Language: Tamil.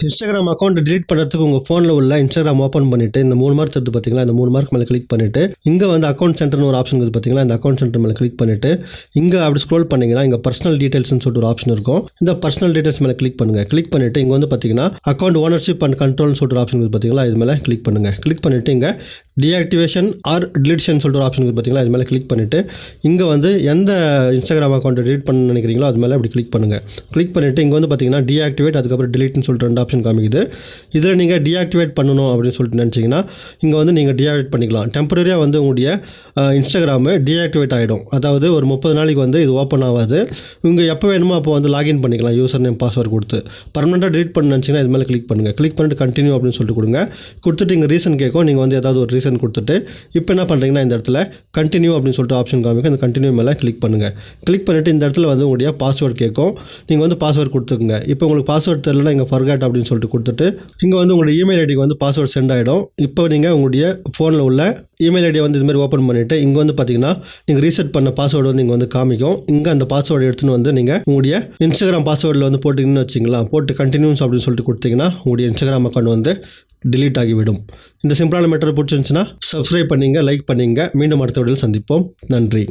இன்ஸ்டாகிராம் அக்கௌண்ட் delete பண்ணுறதுக்கு உங்கள் ஃபோனில் உள்ள இன்ஸ்டாகிராம் ஓப்பன் பண்ணிவிட்டு இந்த 3 மார்க் தருது பார்த்தீங்களா, இந்த 3 மார்க் மேலே கிளிக் பண்ணிவிட்டு இங்கே வந்து அக்கௌண்ட் சென்டர்னு ஒரு ஆப்ஷன் இருக்குது பார்த்தீங்களா, இந்த அக்கௌண்ட் சென்டர் மேலே கிளிக் பண்ணிவிட்டு இங்கே அப்படி ஸ்க்ரோல் பண்ணிங்கன்னா இங்கே பர்சனல் டீட்டெயில்ஸ்னு சொல்லிட்டு ஒரு ஆப்ஷன் இருக்கும். இந்த பர்சனல் டீட்டெயில்ஸ் மேலே கிளிக் பண்ணுங்கள். கிளிக் பண்ணிவிட்டு இங்கே வந்து பார்த்தீங்கன்னா அக்கௌண்ட் ஓனர்ஷிப் அண்ட் கண்ட்ரோல்னு சொல்லிட்டு ஒரு ஆப்ஷன் இருக்குது பார்த்தீங்களா, இது மேலே கிளிக் பண்ணுங்கள். கிளிக் பண்ணிவிட்டு இங்கே டீஆக்டிவேஷன் ஆர் டிலீஷன் சொல்லிட்டு ஒரு ஆப்ஷன் இருக்குது பார்த்தீங்களா, இது மேலே கிளிக் பண்ணிவிட்டு இங்கே வந்து எந்த இன்ஸ்டாகிராம் அக்கௌண்ட்டை delete பண்ண நினைக்கிறீங்களோ அது மேலே அப்படி கிளிக் பண்ணுங்கள். கிளிக் பண்ணிவிட்டு இங்கே வந்து பார்த்தீங்கன்னா டீஆக்டிவேட் அதுக்கப்புறம் டிலீட்னு சொல்லிட்டு 2 ஆப்ஷன் காமிக்குது. இதில் நீங்கள் டீஆக்டிவேட் பண்ணணும் அப்படின்னு சொல்லிட்டு நினச்சிங்கன்னா இங்கே வந்து நீங்கள் டீஆக்டிவேட் பண்ணிக்கலாம். டெம்பரரியாக வந்து உங்களுடைய இன்ஸ்டாகிராமு டீஆக்டிவேட் ஆகிடும். அதாவது ஒரு 30 நாளைக்கு வந்து இது ஓப்பன் ஆகாது. இங்கே எப்போ வேணுமோ அப்போ வந்து லாகின் பண்ணிக்கலாம் யூசர் நேம் பாஸ்வேர்டு கொடுத்து. பர்மனெண்ட்டாக delete பண்ண நினச்சிங்கன்னா இது மேலே கிளிக் பண்ணுங்கள். கிளிக் பண்ணிட்டு கண்டினியூ அப்படின்னு சொல்லிட்டு கொடுங்க. கொடுத்துட்டு இங்கே ரீசன் கேட்கும். நீங்கள் வந்து ஏதாவது ஒரு ரீசன் கொடுத்துட்டு இப்போ என்ன பண்ணுறீங்கன்னா இந்த இடத்துல கண்டினியூ அப்படின்னு சொல்லிட்டு ஆப்ஷன் காமிக்கும். இந்த கண்டினியூ மேலே கிளிக் பண்ணுங்கள். கிளிக் பண்ணிவிட்டு இந்த இடத்துல வந்து உங்களுடைய பாஸ்வேர்டு கேட்கும். நீங்கள் வந்து பாஸ்வேர்டு கொடுத்துக்குங்க. இப்போ உங்களுக்கு பாஸ்வேர்டு தெரியலனா இங்கே ஃபர்காட் அப்படின்னு சொல்லிட்டு கொடுத்துட்டு இங்கே வந்து உங்களுடைய இமெயில் ஐடிக்கு வந்து பாஸ்வேர்டு சென்ட் ஆகிடும். இப்போ நீங்கள் உங்களுடைய ஃபோனில் உள்ள இமெயில் ஐடியை வந்து இதுமாதிரி ஓப்பன் பண்ணிவிட்டு இங்கே வந்து பார்த்தீங்கன்னா நீங்கள் ரீசெட் பண்ண பாஸ்வேர்டு வந்து இங்கே வந்து காமிக்கும். இங்கே அந்த பாஸ்வேர்டு எடுத்துன்னு வந்து நீங்கள் உங்களுடைய இன்ஸ்டாகிராம் பாஸ்வேர்டில் வந்து போட்டிங்கன்னு வச்சிங்களா, போட்டு கண்டினியூஸ் அப்படின்னு சொல்லிட்டு கொடுத்தீங்கன்னா உங்களுடைய இன்ஸ்டாகிராம் அக்கௌண்ட் வந்து delete ஆகிவிடும். இந்த சிம்பிளான மெத்தட் பிடிச்சிருந்துச்சுன்னா சப்ஸ்கிரைப் பண்ணிங்க, லைக் பண்ணிங்க. மீண்டும் அடுத்த வீடியோவில் சந்திப்போம். நன்றி.